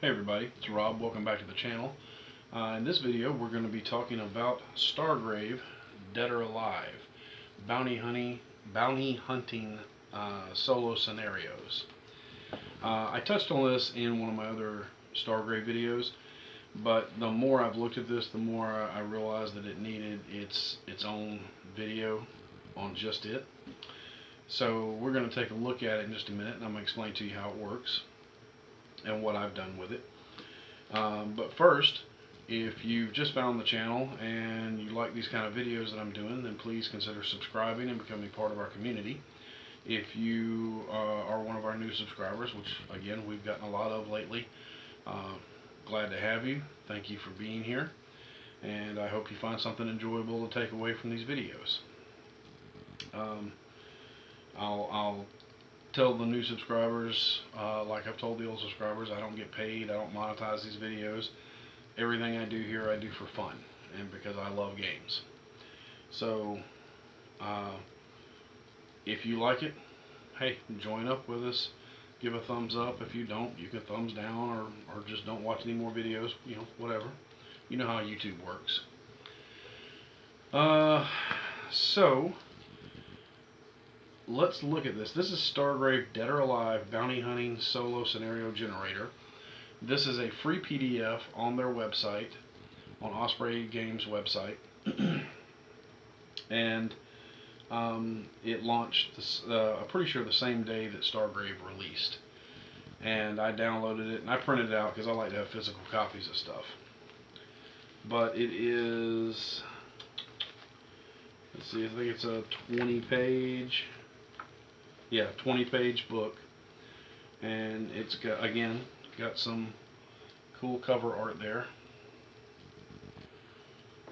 Hey everybody, it's Rob. Welcome back to the channel. In this video, we're going to be talking about Stargrave, Dead or Alive, bounty hunting solo scenarios. I touched on this in one of my other Stargrave videos, but the more I've looked at this, the more I realized that it needed its own video on just it. So we're going to take a look at it in just a minute, and I'm going to explain to you how it works and what I've done with it. But first, if you've just found the channel and you like these kind of videos that I'm doing, then please consider subscribing and becoming part of our community. If you are one of our new subscribers, which again we've gotten a lot of lately, glad to have you. Thank you for being here, and I hope you find something enjoyable to take away from these videos. I'll tell the new subscribers, like I've told the old subscribers, I don't get paid, I don't monetize these videos. Everything I do here I do for fun and because I love games. So if you like it, hey, join up with us, give a thumbs up. If you don't, you can thumbs down or just don't watch any more videos, whatever. You know how YouTube works. So let's look at this. This is Stargrave Dead or Alive Bounty Hunting Solo Scenario Generator. This is a free PDF on their website, on Osprey Games website, and it launched this, I'm pretty sure the same day that Stargrave released. And I downloaded it and I printed it out because I like to have physical copies of stuff. But it is, let's see, I think it's a 20-page. Yeah, 20-page book, and it's got some cool cover art there,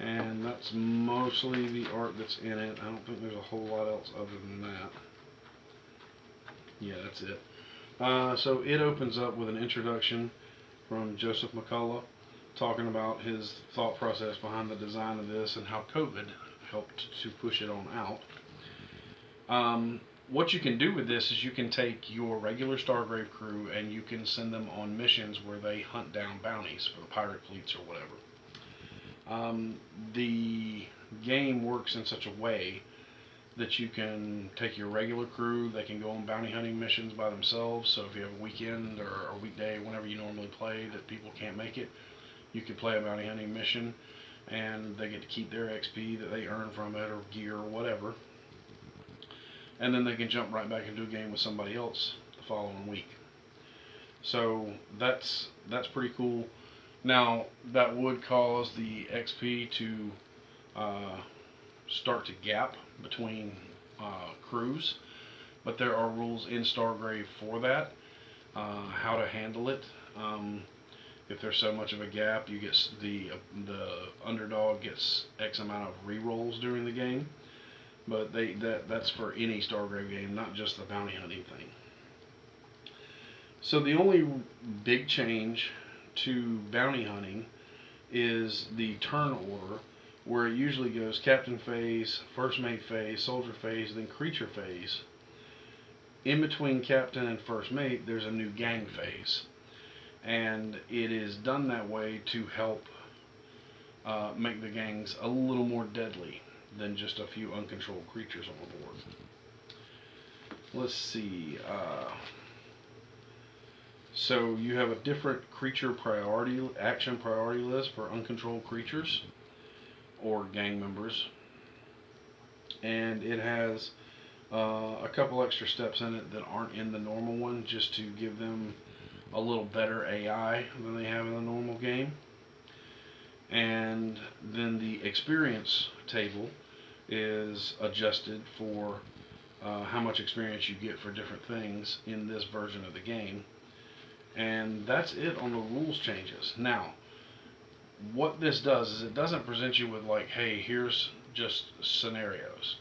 and that's mostly the art that's in it. I don't think there's a whole lot else other than that. Yeah, that's it. So it opens up with an introduction from Joseph McCullough talking about his thought process behind the design of this and how COVID helped to push it on out. What you can do with this is you can take your regular Stargrave crew and you can send them on missions where they hunt down bounties for the pirate fleets or whatever. The game works in such a way that you can take your regular crew, they can go on bounty hunting missions by themselves. So if you have a weekend or a weekday, whenever you normally play, that people can't make it, you can play a bounty hunting mission and they get to keep their XP that they earn from it, or gear or whatever. And then they can jump right back into a game with somebody else the following week. So that's pretty cool. Now that would cause the XP to start to gap between crews, but there are rules in Stargrave for that, how to handle it. If there's so much of a gap, you get the underdog gets X amount of re-rolls during the game. But that's for any Stargrave game, not just the bounty hunting thing. So the only big change to bounty hunting is the turn order, where it usually goes captain phase, first mate phase, soldier phase, then creature phase. In between captain and first mate, there's a new gang phase. And it is done that way to help make the gangs a little more deadly than just a few uncontrolled creatures on the board. Let's see. So you have a different creature action priority list for uncontrolled creatures or gang members, and it has a couple extra steps in it that aren't in the normal one, just to give them a little better AI than they have in the normal game. And then the experience table is adjusted for how much experience you get for different things in this version of the game. And that's it on the rules changes. Now, what this does is it doesn't present you with like, hey, here's just scenarios.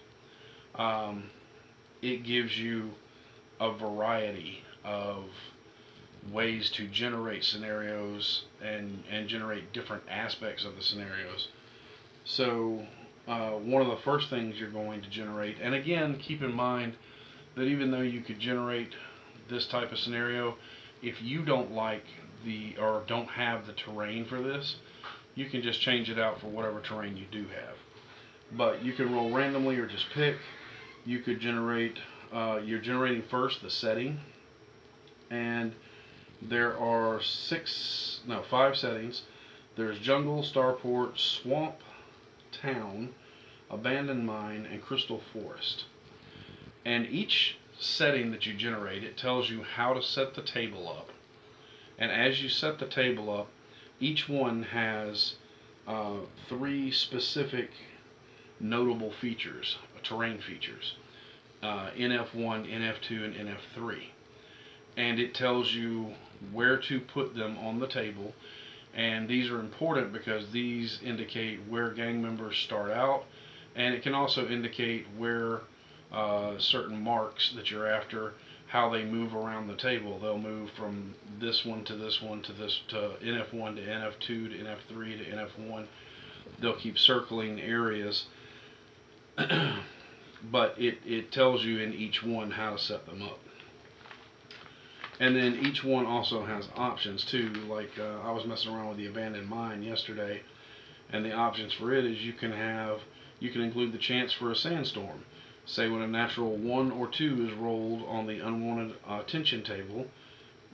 It gives you a variety of ways to generate scenarios and generate different aspects of the scenarios. So one of the first things you're going to generate, and again keep in mind that even though you could generate this type of scenario, if you don't like or don't have the terrain for this, you can just change it out for whatever terrain you do have. But you can roll randomly or just pick. You could generate, you're generating first the setting, and there are five settings. There's jungle, starport, swamp, town, abandoned mine, and crystal forest. And each setting that you generate, it tells you how to set the table up. And as you set the table up, each one has three specific notable features, terrain features, NF1, NF2, and NF3. And it tells you where to put them on the table. And these are important because these indicate where gang members start out, and it can also indicate where certain marks that you're after, how they move around the table. They'll move from this one to this one to this, to NF1 to NF2 to NF3 to NF1. They'll keep circling areas, but it tells you in each one how to set them up. And then each one also has options too. Like I was messing around with the abandoned mine yesterday, and the options for it is you can include the chance for a sandstorm. Say when a natural 1 or 2 is rolled on the unwanted attention table,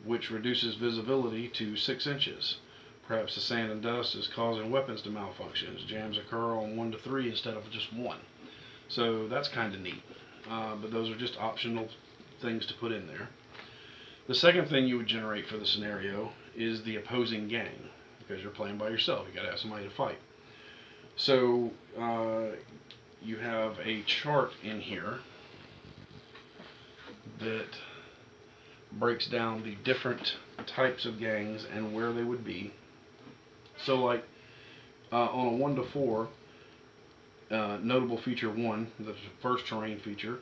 which reduces visibility to 6 inches. Perhaps the sand and dust is causing weapons to malfunction. Jams occur on 1 to 3 instead of just 1. So that's kind of neat. But those are just optional things to put in there. The second thing you would generate for the scenario is the opposing gang, because you're playing by yourself. You got to have somebody to fight. So you have a chart in here that breaks down the different types of gangs and where they would be. So like on a 1 to 4, notable feature 1, the first terrain feature,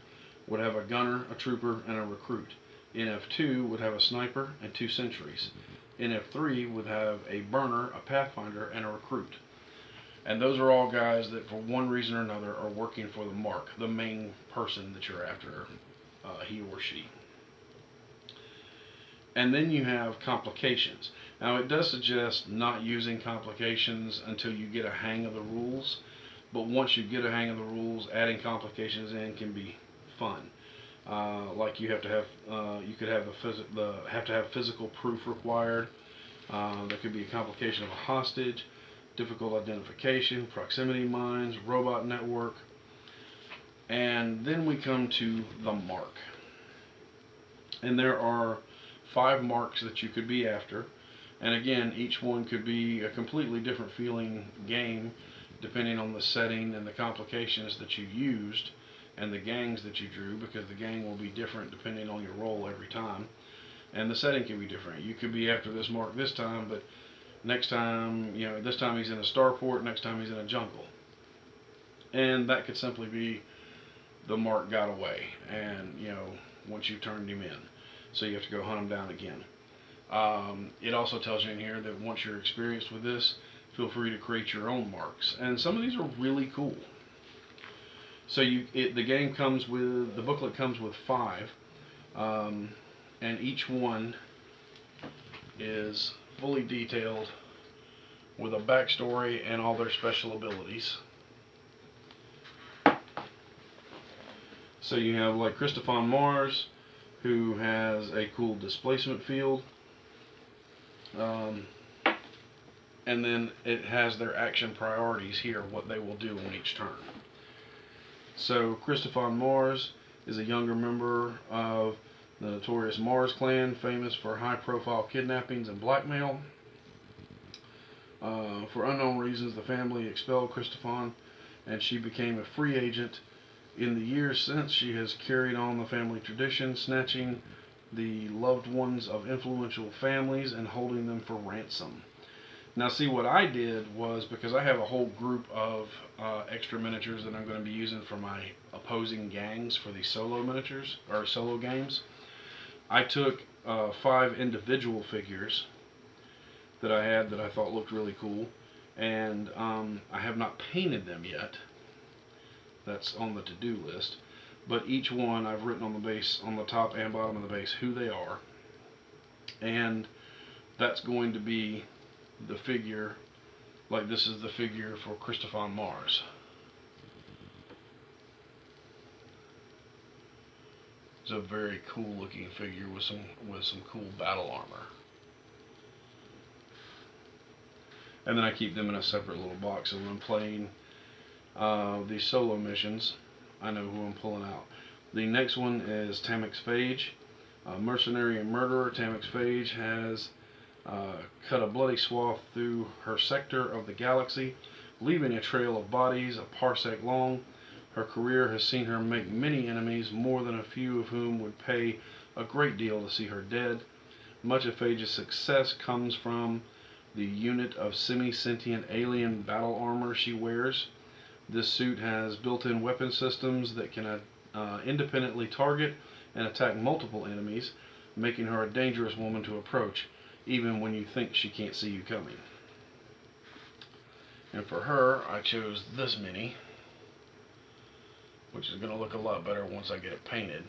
would have a gunner, a trooper, and a recruit. NF2 would have a sniper and 2 sentries. NF3 would have a burner, a pathfinder, and a recruit. And those are all guys that for one reason or another are working for the mark, the main person that you're after, he or she. And then you have complications. Now it does suggest not using complications until you get a hang of the rules, but once you get a hang of the rules, adding complications in can be fun. Like you have to have, you could have have to have physical proof required. There could be a complication of a hostage, difficult identification, proximity mines, robot network, and then we come to the mark. And there are 5 marks that you could be after, and again, each one could be a completely different feeling game depending on the setting and the complications that you used and the gangs that you drew, because the gang will be different depending on your role every time, and the setting can be different. You could be after this mark this time, but next time, this time he's in a starport, next time he's in a jungle. And that could simply be the mark got away, and once you turned him in, so you have to go hunt him down again. It also tells you in here that once you're experienced with this, feel free to create your own marks, and some of these are really cool. So the booklet comes with 5, and each one is fully detailed with a backstory and all their special abilities. So you have like Christophe on Mars, who has a cool displacement field, and then it has their action priorities here, what they will do on each turn. So Christophe on Mars is a younger member of the notorious Mars clan, famous for high-profile kidnappings and blackmail. For unknown reasons, the family expelled Christophe, and she became a free agent. In the years since, she has carried on the family tradition, snatching the loved ones of influential families and holding them for ransom. Now see, what I did was, because I have a whole group of extra miniatures that I'm going to be using for my opposing gangs for these solo miniatures, or solo games, I took 5 individual figures that I had that I thought looked really cool, and I have not painted them yet. That's on the to-do list. But each one I've written on the base, on the top and bottom of the base, who they are. And that's going to be the figure, like this is the figure for Christophe Mars. It's a very cool looking figure with some cool battle armor. And then I keep them in a separate little box. So when I'm playing these solo missions, I know who I'm pulling out. The next one is Tamix Phage, mercenary and murderer. Tamix Phage has cut a bloody swath through her sector of the galaxy, leaving a trail of bodies a parsec long. Her career has seen her make many enemies, more than a few of whom would pay a great deal to see her dead. Much of Phage's success comes from the unit of semi-sentient alien battle armor she wears. This suit has built-in weapon systems that can independently target and attack multiple enemies, making her a dangerous woman to approach, even when you think she can't see you coming. And for her, I chose this mini, which is going to look a lot better once I get it painted.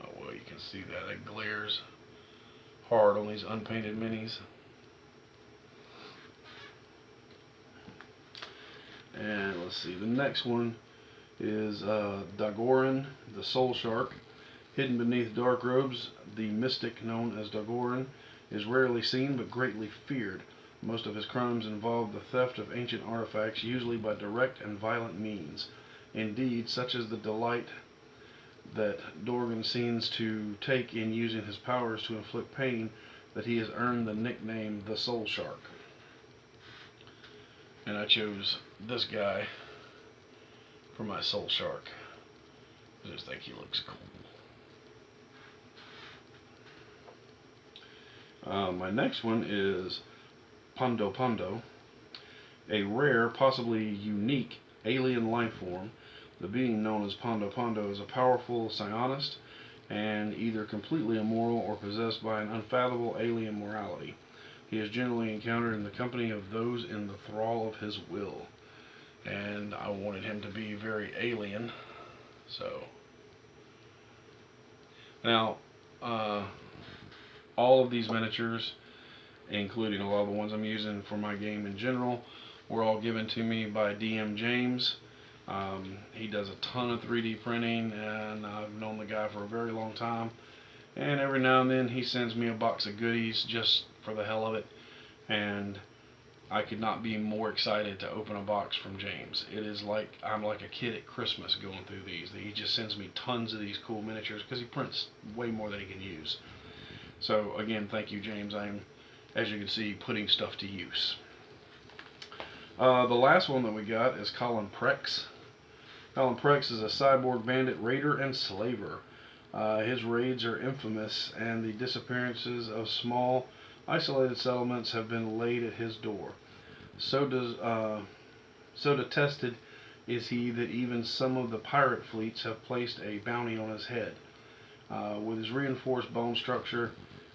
Oh, well, you can see that it glares hard on these unpainted minis. And let's see, the next one is Dagoran, the Soul Shark. Hidden beneath dark robes, the mystic known as Dagoran is rarely seen but greatly feared. Most of his crimes involve the theft of ancient artifacts, usually by direct and violent means. Indeed, such is the delight that Dorgan seems to take in using his powers to inflict pain that he has earned the nickname the Soul Shark. And I chose this guy for my Soul Shark. I just think he looks cool. My next one is Pondo Pondo, a rare, possibly unique alien life form. The being known as Pondo Pondo is a powerful psionist and either completely immoral or possessed by an unfathomable alien morality. He is generally encountered in the company of those in the thrall of his will. And I wanted him to be very alien, so. Now, all of these miniatures, including a lot of the ones I'm using for my game in general, were all given to me by DM James. He does a ton of 3D printing, and I've known the guy for a very long time. And every now and then he sends me a box of goodies just for the hell of it. And I could not be more excited to open a box from James. It is like I'm like a kid at Christmas going through these. He just sends me tons of these cool miniatures because he prints way more than he can use. So again, thank you, James. I'm, as you can see, putting stuff to use. The last one that we got is Colin Prex. Colin Prex is a cyborg bandit raider and slaver. His raids are infamous, and the disappearances of small, isolated settlements have been laid at his door. So detested is he that even some of the pirate fleets have placed a bounty on his head. With his reinforced bone structure,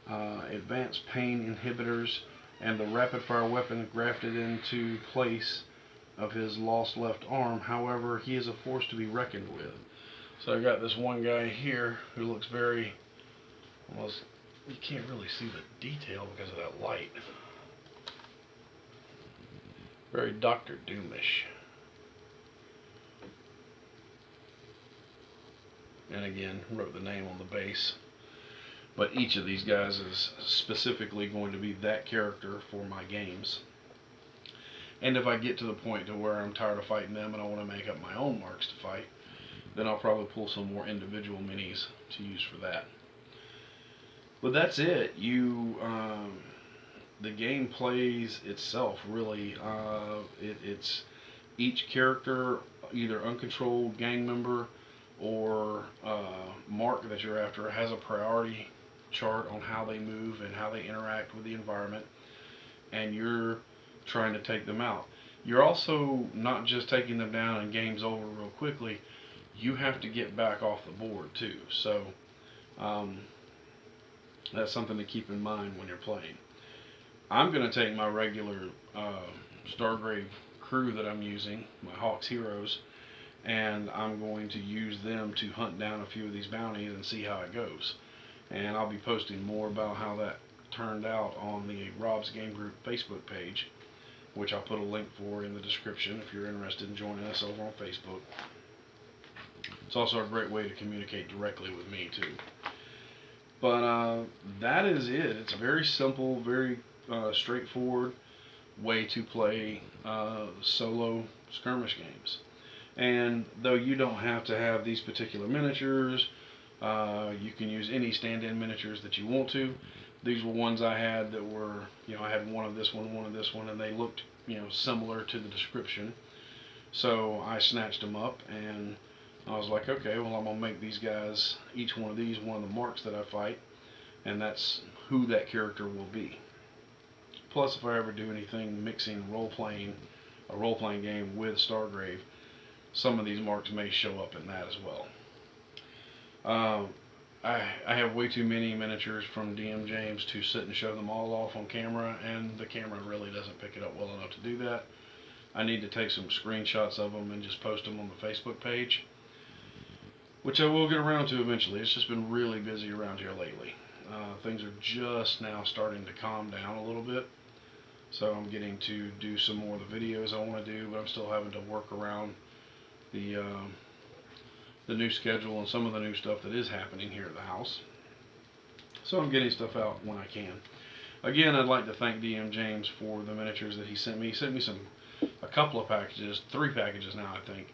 advanced pain inhibitors, and the rapid-fire weapon grafted into place of his lost left arm, however, he is a force to be reckoned with. So I got this one guy here who looks very, almost, you can't really see the detail because of that light. Very Dr. Doomish. And again, wrote the name on the base. But each of these guys is specifically going to be that character for my games. And if I get to the point to where I'm tired of fighting them and I want to make up my own marks to fight, then I'll probably pull some more individual minis to use for that. But that's it. The game plays itself, really. It's each character, either uncontrolled gang member or mark that you're after, has a priority chart on how they move and how they interact with the environment, and you're trying to take them out. You're also not just taking them down and game's over real quickly. You have to get back off the board too. So that's something to keep in mind when you're playing. I'm going to take my regular Stargrave crew that I'm using, my Hawks Heroes, and I'm going to use them to hunt down a few of these bounties and see how it goes. And I'll be posting more about how that turned out on the Rob's Game Group Facebook page, which I'll put a link for in the description if you're interested in joining us over on Facebook. It's also a great way to communicate directly with me too. But that is it. It's a very simple, very straightforward way to play solo skirmish games. And though you don't have to have these particular miniatures, you can use any stand-in miniatures that you want to. These were ones I had that were, I had one of this one, and they looked, similar to the description. So I snatched them up, and I was like, okay, well, I'm going to make these guys, each one of these, one of the marks that I fight, and that's who that character will be. Plus, if I ever do anything mixing a role-playing game with Stargrave, some of these marks may show up in that as well. I have way too many miniatures from DM James to sit and show them all off on camera, and the camera really doesn't pick it up well enough to do that. I need to take some screenshots of them and just post them on the Facebook page, which I will get around to eventually. It's just been really busy around here lately. Things are just now starting to calm down a little bit, so I'm getting to do some more of the videos I want to do, but I'm still having to work around the new schedule and some of the new stuff that is happening here at the house. So I'm getting stuff out when I can. Again, I'd like to thank DM James for the miniatures that he sent me. He sent me a couple of packages, 3 packages now I think.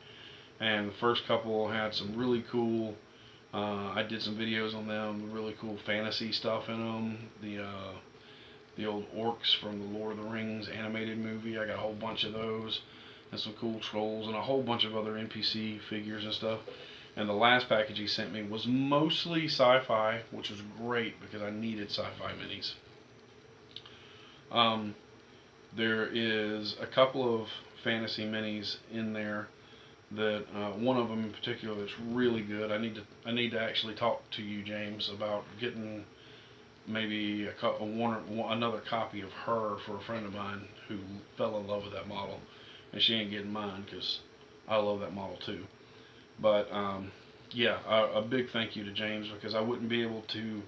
And the first couple had some really cool, I did some videos on them, really cool fantasy stuff in them. The old orcs from the Lord of the Rings animated movie, I got a whole bunch of those. And some cool trolls and a whole bunch of other NPC figures and stuff. And the last package he sent me was mostly sci-fi, which was great because I needed sci-fi minis. There is a couple of fantasy minis in there that one of them in particular that's really good. I need to actually talk to you, James, about getting maybe another copy of her for a friend of mine who fell in love with that model, and she ain't getting mine because I love that model too. But yeah, a big thank you to James, because I wouldn't be able to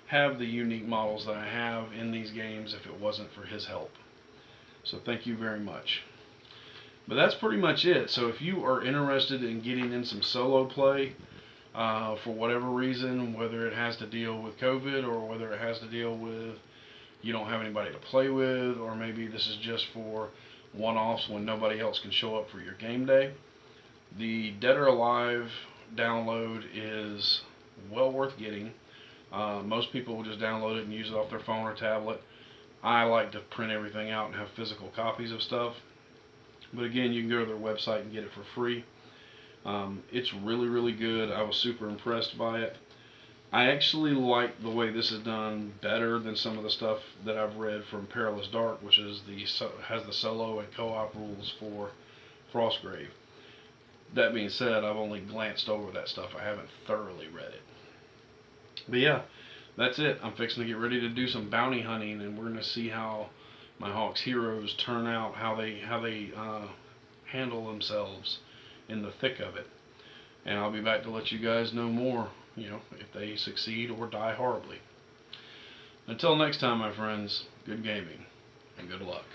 have the unique models that I have in these games if it wasn't for his help. So thank you very much. But that's pretty much it. So if you are interested in getting in some solo play, for whatever reason, whether it has to deal with COVID or whether it has to deal with you don't have anybody to play with, or maybe this is just for one-offs when nobody else can show up for your game day, the Dead or Alive download is well worth getting. Most people will just download it and use it off their phone or tablet. I like to print everything out and have physical copies of stuff. But again, you can go to their website and get it for free. It's really, really good. I was super impressed by it. I actually like the way this is done better than some of the stuff that I've read from Perilous Dark, which is has the solo and co-op rules for Frostgrave. That being said, I've only glanced over that stuff. I haven't thoroughly read it. But yeah, that's it. I'm fixing to get ready to do some bounty hunting, and we're going to see how my Hawks heroes turn out, how they handle themselves in the thick of it. And I'll be back to let you guys know more, if they succeed or die horribly. Until next time, my friends, good gaming and good luck.